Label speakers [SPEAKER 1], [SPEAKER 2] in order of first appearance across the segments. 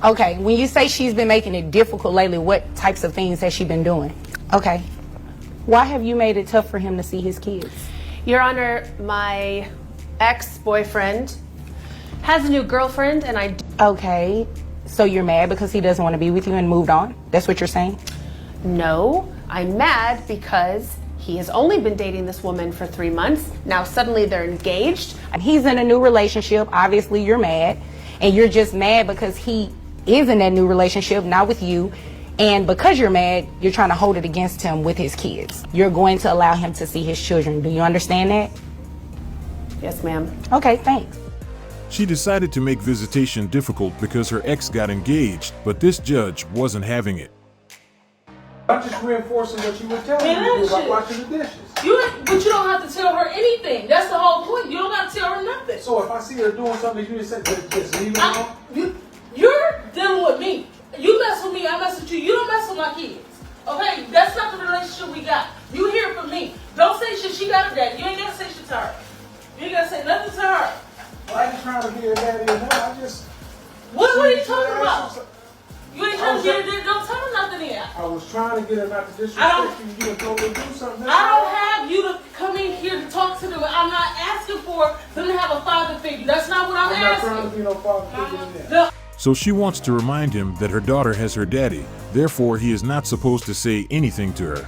[SPEAKER 1] Okay, when you say she's been making it difficult lately, what types of things has she been doing? Okay. Why have you made it tough for him to see his kids?
[SPEAKER 2] Your Honor, my ex-boyfriend has a new girlfriend and I...
[SPEAKER 1] Okay, so you're mad because he doesn't want to be with you and moved on? That's what you're saying?
[SPEAKER 2] No, I'm mad because he has only been dating this woman for 3 months. Now suddenly they're engaged.
[SPEAKER 1] And he's in a new relationship. Obviously you're mad. And you're just mad because he is in that new relationship, not with you. And because you're mad, you're trying to hold it against him with his kids. You're going to allow him to see his children. Do you understand that?
[SPEAKER 2] Yes, ma'am.
[SPEAKER 1] Okay, thanks.
[SPEAKER 3] She decided to make visitation difficult because her ex got engaged, but this judge wasn't having it.
[SPEAKER 4] I'm just reinforcing what you were telling me about washing the dishes.
[SPEAKER 5] But you don't have to tell her anything. That's the whole point. You don't have to tell her nothing.
[SPEAKER 4] So if I see her doing something, you just say, just leave it alone?
[SPEAKER 5] You're dealing with me. You mess with me, I mess with you. You don't mess with my kids. Okay? That's not the relationship we got. You hear from me. Don't say shit. She got a dad. You ain't got to say shit to her. You ain't got to say nothing to her.
[SPEAKER 4] Well, I ain't trying to be a daddy or not. I just...
[SPEAKER 5] What are you talking about? You ain't trying to get her. Don't tell her nothing yet.
[SPEAKER 4] I was trying to get her not to disrespect you. You told her to do something.
[SPEAKER 5] I don't have you to come in here to talk to them. I'm not asking for them to have a father figure. That's not what I'm asking.
[SPEAKER 4] I'm not trying to be no father figure in there.
[SPEAKER 3] So she wants to remind him that her daughter has her daddy, therefore he is not supposed to say anything to her.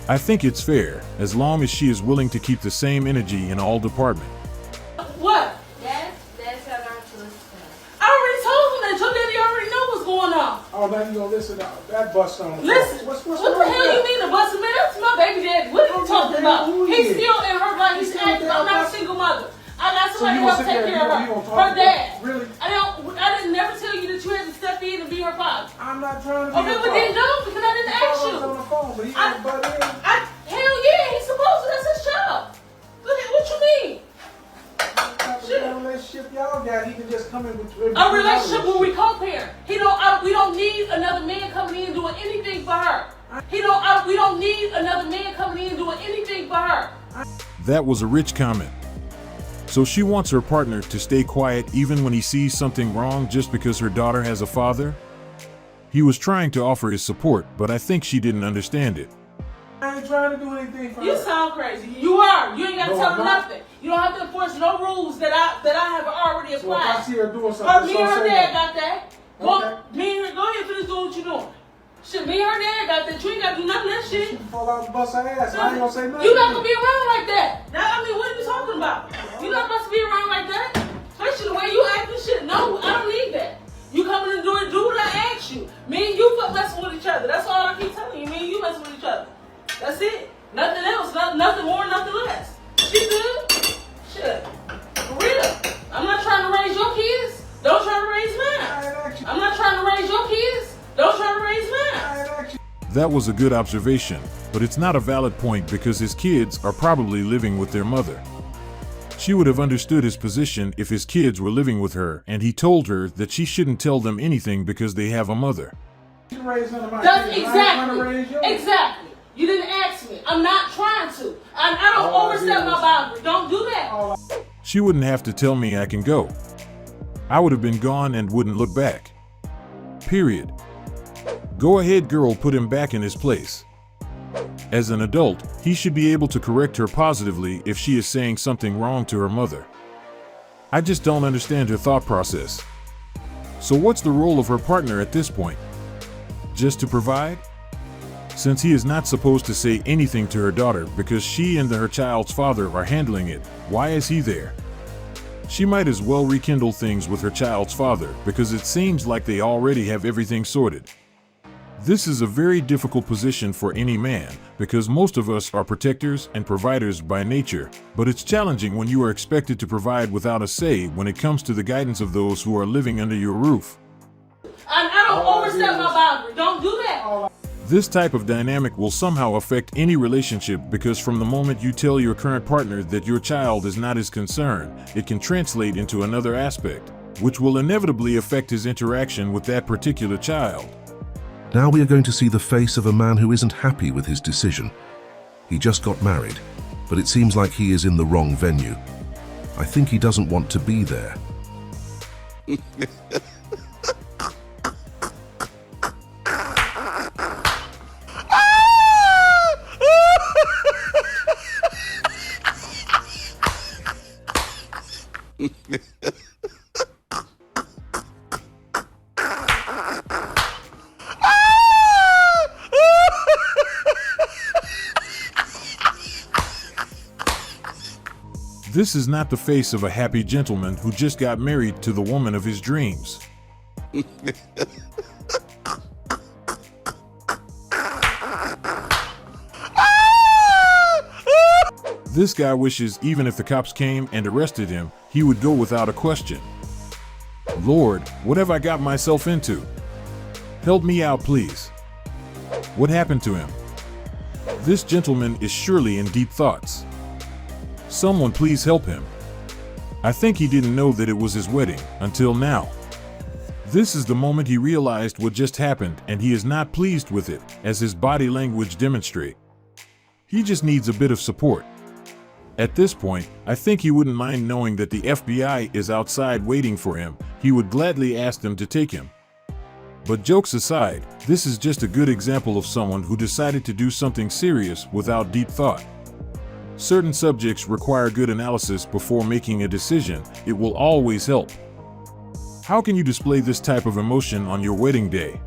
[SPEAKER 3] I think it's fair, as long as she is willing to keep the same energy in all departments.
[SPEAKER 5] What?
[SPEAKER 6] That's how I'm to listen.
[SPEAKER 5] I already told him that. Your daddy already know what's going on.
[SPEAKER 4] Oh, now you gonna listen to that bust on the
[SPEAKER 5] Listen,
[SPEAKER 4] what's
[SPEAKER 5] what the hell you mean to bust him? Man, that's my baby daddy. What are you talking about? He's still in her life. He's acting. I'm not a single mother. I got somebody who will take care of her. Her dad.
[SPEAKER 4] Really?
[SPEAKER 5] I didn't never tell you that you had to step in and be her father.
[SPEAKER 4] I'm not trying to be
[SPEAKER 5] Okay, but then no, because I didn't ask you.
[SPEAKER 4] On the phone, but he didn't butt in.
[SPEAKER 5] Hell yeah, he's supposed to. That's his child. Look at what you mean.
[SPEAKER 4] What relationship y'all got? He can just come in with
[SPEAKER 5] A relationship where we co-parent. We don't need another man coming in doing anything for her. We don't need another man coming in doing anything for her.
[SPEAKER 3] That was a rich comment. So she wants her partner to stay quiet even when he sees something wrong just because her daughter has a father? He was trying to offer his support, but I think she didn't understand it.
[SPEAKER 4] I ain't trying to do anything for her.
[SPEAKER 5] You sound crazy. You are. You ain't got to tell her nothing. You don't have to enforce no rules that I have already applied.
[SPEAKER 4] So if I see her doing something,
[SPEAKER 5] me and her dad got that.
[SPEAKER 4] Okay.
[SPEAKER 5] Me and her, go ahead and finish doing what you're doing. Shit, me and her dad got that. You ain't got to do nothing of that shit.
[SPEAKER 4] She can fall out and bust her ass. I ain't gonna say nothing.
[SPEAKER 5] You're not going to be around like that. What are you talking about? You're not supposed to be around like that. Especially the way you act and shit. No, I don't need that. You coming and do what I asked you. Me and you messing with each other. That's all I keep telling you. Me and you messing with each other. That's it. Nothing else. Nothing more, nothing less. She good? Shit. For real. I'm not trying to raise your kids. Don't try to raise mine. I'm not trying to raise your kids. Don't try to raise mine.
[SPEAKER 3] That was a good observation, but it's not a valid point because his kids are probably living with their mother. She would have understood his position if his kids were living with her and he told her that she shouldn't tell them anything because they have a mother.
[SPEAKER 5] Exactly. You didn't ask me. I'm not trying to. I don't overstep my boundary. Don't do that.
[SPEAKER 3] She wouldn't have to tell me I can go. I would have been gone and wouldn't look back. Period. Go ahead, girl, put him back in his place. As an adult, he should be able to correct her positively if she is saying something wrong to her mother. I just don't understand her thought process. So what's the role of her partner at this point? Just to provide? Since he is not supposed to say anything to her daughter because she and her child's father are handling it, why is he there? She might as well rekindle things with her child's father because it seems like they already have everything sorted. This is a very difficult position for any man because most of us are protectors and providers by nature, but it's challenging when you are expected to provide without a say when it comes to the guidance of those who are living under your roof.
[SPEAKER 5] I don't overstep my boundary. Don't do that.
[SPEAKER 3] This type of dynamic will somehow affect any relationship because from the moment you tell your current partner that your child is not his concern, it can translate into another aspect, which will inevitably affect his interaction with that particular child.
[SPEAKER 7] Now we are going to see the face of a man who isn't happy with his decision. He just got married, but it seems like he is in the wrong venue. I think he doesn't want to be there.
[SPEAKER 3] This is not the face of a happy gentleman who just got married to the woman of his dreams. This guy wishes even if the cops came and arrested him, he would go without a question. Lord, what have I got myself into? Help me out, please. What happened to him? This gentleman is surely in deep thoughts. Someone please help him. I think he didn't know that it was his wedding until now. This is the moment he realized what just happened, and he is not pleased with it, as his body language demonstrates. He just needs a bit of support. At this point, I think he wouldn't mind knowing that the FBI is outside waiting for him. He would gladly ask them to take him. But jokes aside, this is just a good example of someone who decided to do something serious without deep thought. Certain subjects require good analysis before making a decision. It will always help. How can you display this type of emotion on your wedding day?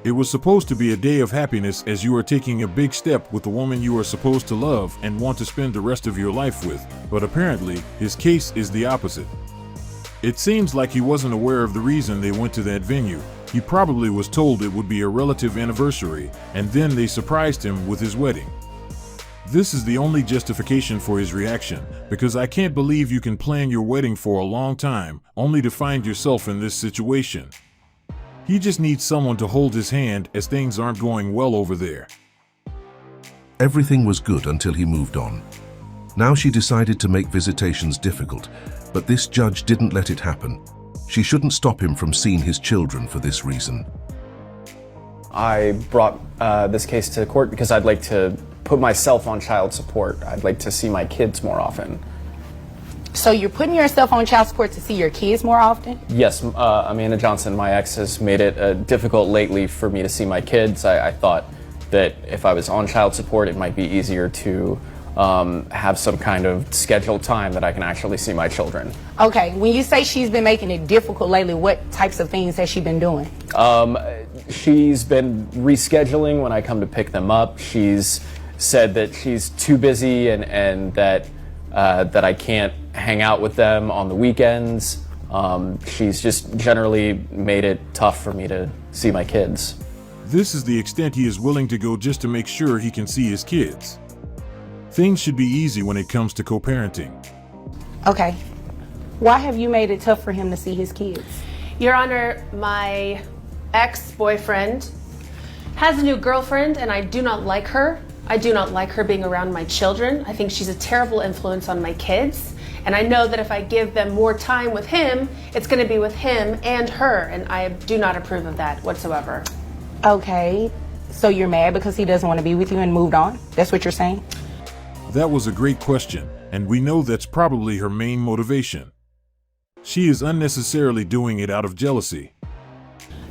[SPEAKER 3] It was supposed to be a day of happiness as you are taking a big step with the woman you are supposed to love and want to spend the rest of your life with, but apparently, his case is the opposite. It seems like he wasn't aware of the reason they went to that venue. He probably was told it would be a relative anniversary, and then they surprised him with his wedding. This is the only justification for his reaction, because I can't believe you can plan your wedding for a long time, only to find yourself in this situation. He just needs someone to hold his hand as things aren't going well over there.
[SPEAKER 7] Everything was good until he moved on. Now she decided to make visitations difficult, but this judge didn't let it happen. She shouldn't stop him from seeing his children for this reason.
[SPEAKER 8] I brought this case to court because I'd like to put myself on child support. I'd like to see my kids more often.
[SPEAKER 1] So you're putting yourself on child support to see your kids more often?
[SPEAKER 8] Yes, Amanda Johnson, my ex, has made it difficult lately for me to see my kids. I thought that if I was on child support, it might be easier to have some kind of scheduled time that I can actually see my children.
[SPEAKER 1] Okay, when you say she's been making it difficult lately, what types of things has she been doing?
[SPEAKER 8] She's been rescheduling when I come to pick them up. She's said that she's too busy and that I can't hang out with them on the weekends. She's just generally made it tough for me to see my kids.
[SPEAKER 3] This is the extent he is willing to go just to make sure he can see his kids. Things should be easy when it comes to co-parenting.
[SPEAKER 1] Okay. Why have you made it tough for him to see his kids?
[SPEAKER 2] Your Honor, my ex-boyfriend has a new girlfriend and I do not like her. I do not like her being around my children. I think she's a terrible influence on my kids. And I know that if I give them more time with him, it's going to be with him and her. And I do not approve of that whatsoever.
[SPEAKER 1] Okay. So you're mad because he doesn't want to be with you and moved on? That's what you're saying?
[SPEAKER 3] That was a great question, and we know that's probably her main motivation. She is unnecessarily doing it out of jealousy.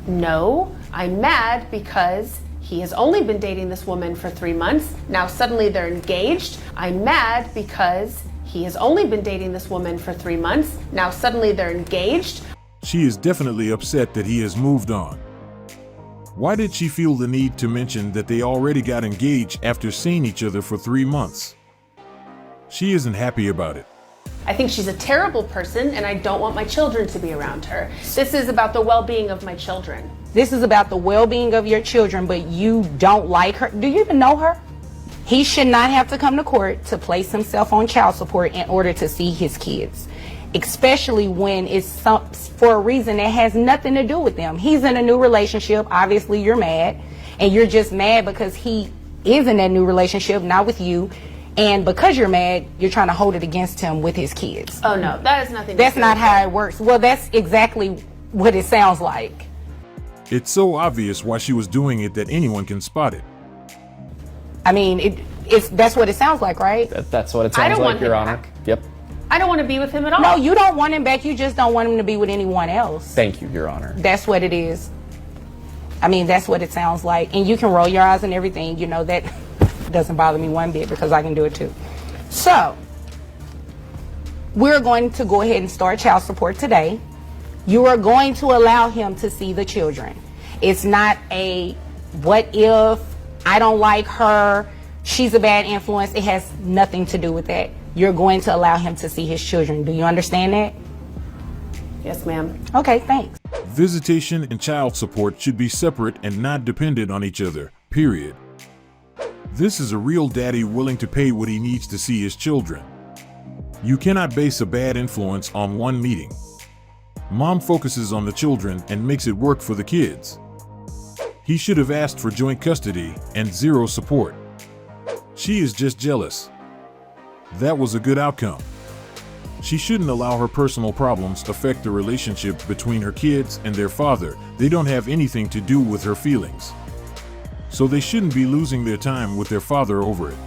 [SPEAKER 2] No, I'm mad because he has only been dating this woman for 3 months. Now suddenly they're engaged. I'm mad because he has only been dating this woman for 3 months. Now suddenly they're engaged.
[SPEAKER 3] She is definitely upset that he has moved on. Why did she feel the need to mention that they already got engaged after seeing each other for 3 months? She isn't happy about it.
[SPEAKER 2] I think she's a terrible person and I don't want my children to be around her. This is about the well-being of my children.
[SPEAKER 1] This is about the well-being of your children, but you don't like her. Do you even know her? He should not have to come to court to place himself on child support in order to see his kids, especially when it's for a reason that has nothing to do with them. He's in a new relationship. Obviously, you're mad, and you're just mad because he is in that new relationship, not with you. And because you're mad, you're trying to hold it against him with his kids.
[SPEAKER 2] Oh no, that has nothing to do with it.
[SPEAKER 1] That's not how it works. Well, that's exactly what it sounds like.
[SPEAKER 3] It's so obvious why she was doing it that anyone can spot it.
[SPEAKER 1] I mean, that's what it sounds like, right?
[SPEAKER 8] That's what it
[SPEAKER 2] I
[SPEAKER 8] sounds
[SPEAKER 2] don't
[SPEAKER 8] like,
[SPEAKER 2] want
[SPEAKER 8] Your
[SPEAKER 2] him
[SPEAKER 8] Honor.
[SPEAKER 2] back.
[SPEAKER 8] Yep.
[SPEAKER 2] I don't want to be with him at all.
[SPEAKER 1] No, you don't want him back. You just don't want him to be with anyone else.
[SPEAKER 8] Thank you, Your Honor.
[SPEAKER 1] That's what it is. I mean, that's what it sounds like. And you can roll your eyes and everything. You know, that doesn't bother me one bit because I can do it too. So, we're going to go ahead and start child support today. You are going to allow him to see the children. It's not a what if, I don't like her, she's a bad influence. It has nothing to do with that. you're going to allow him to see his children. Do you understand that?
[SPEAKER 2] Yes, ma'am.
[SPEAKER 1] Okay, thanks.
[SPEAKER 3] Visitation and child support should be separate and not dependent on each other, period. This is a real daddy willing to pay what he needs to see his children. You cannot base a bad influence on one meeting. Mom focuses on the children and makes it work for the kids. He should have asked for joint custody and zero support. She is just jealous. That was a good outcome. She shouldn't allow her personal problems affect the relationship between her kids and their father. They don't have anything to do with her feelings. So they shouldn't be losing their time with their father over it.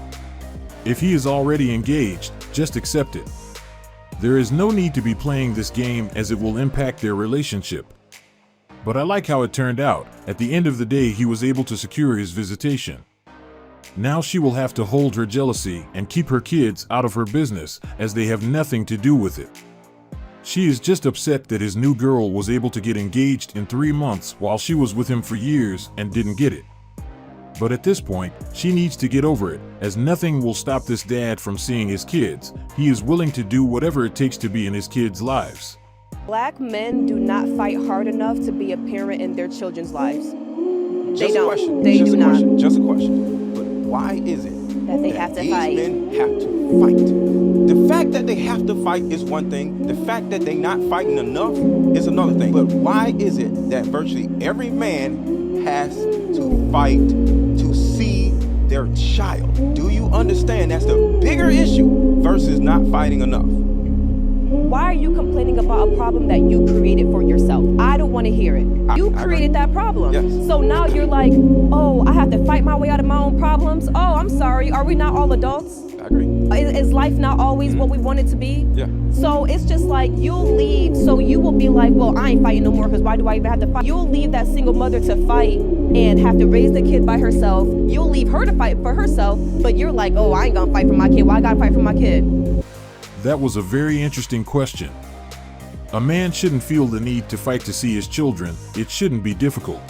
[SPEAKER 3] If he is already engaged, just accept it. There is no need to be playing this game as it will impact their relationship. But I like how it turned out. At the end of the day, he was able to secure his visitation. Now she will have to hold her jealousy and keep her kids out of her business as they have nothing to do with it. She is just upset that his new girl was able to get engaged in 3 months while she was with him for years and didn't get it. But at this point, she needs to get over it, as nothing will stop this dad from seeing his kids. He is willing to do whatever it takes to be in his kids' lives.
[SPEAKER 9] Black men do not fight hard enough to be a parent in their children's lives.
[SPEAKER 4] Just a question.
[SPEAKER 9] They
[SPEAKER 4] Just
[SPEAKER 9] do
[SPEAKER 4] a
[SPEAKER 9] not.
[SPEAKER 4] question. Just a question. But why is it
[SPEAKER 9] That they have to
[SPEAKER 4] these
[SPEAKER 9] fight.
[SPEAKER 4] men have to fight? The fact that they have to fight is one thing. The fact that they're not fighting enough is another thing. But why is it that virtually every man has to fight to see their child? Do you understand that's the bigger issue versus not fighting enough?
[SPEAKER 9] Why are you complaining about a problem that you created for yourself? I don't want to hear it. You
[SPEAKER 4] I
[SPEAKER 9] created that problem.
[SPEAKER 4] Yes.
[SPEAKER 9] So now you're like, oh, I have to fight my way out of my own problems. Oh, I'm sorry. Are we not all adults?
[SPEAKER 4] I agree.
[SPEAKER 9] Is life not always what we want it to be?
[SPEAKER 4] Yeah.
[SPEAKER 9] So it's just like you'll leave, so you will be like, well, I ain't fighting no more because why do I even have to fight? You'll leave that single mother to fight and have to raise the kid by herself. You'll leave her to fight for herself, but you're like, oh, I ain't gonna fight for my kid. Why I gotta fight for my kid?
[SPEAKER 3] That was a very interesting question. A man shouldn't feel the need to fight to see his children. It shouldn't be difficult.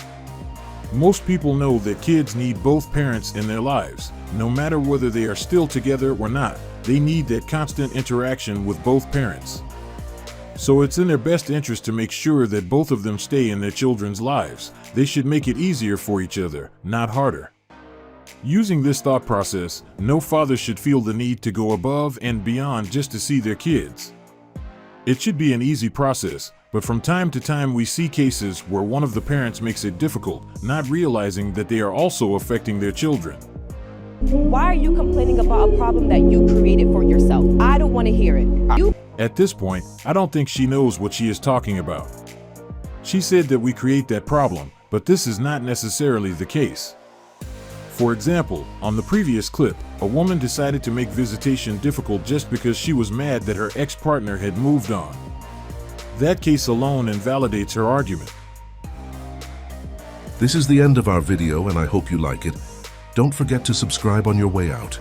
[SPEAKER 3] Most people know that kids need both parents in their lives. No matter whether they are still together or not, they need that constant interaction with both parents. So it's in their best interest to make sure that both of them stay in their children's lives. They should make it easier for each other, not harder. Using this thought process, no father should feel the need to go above and beyond just to see their kids. It should be an easy process, but from time to time we see cases where one of the parents makes it difficult, not realizing that they are also affecting their children.
[SPEAKER 9] Why are you complaining about a problem that you created for yourself? I don't want to hear it.
[SPEAKER 3] At this point, I don't think she knows what she is talking about. She said that we create that problem, but this is not necessarily the case. For example, on the previous clip, a woman decided to make visitation difficult just because she was mad that her ex-partner had moved on. That case alone invalidates her argument.
[SPEAKER 7] This is the end of our video and I hope you like it. Don't forget to subscribe on your way out.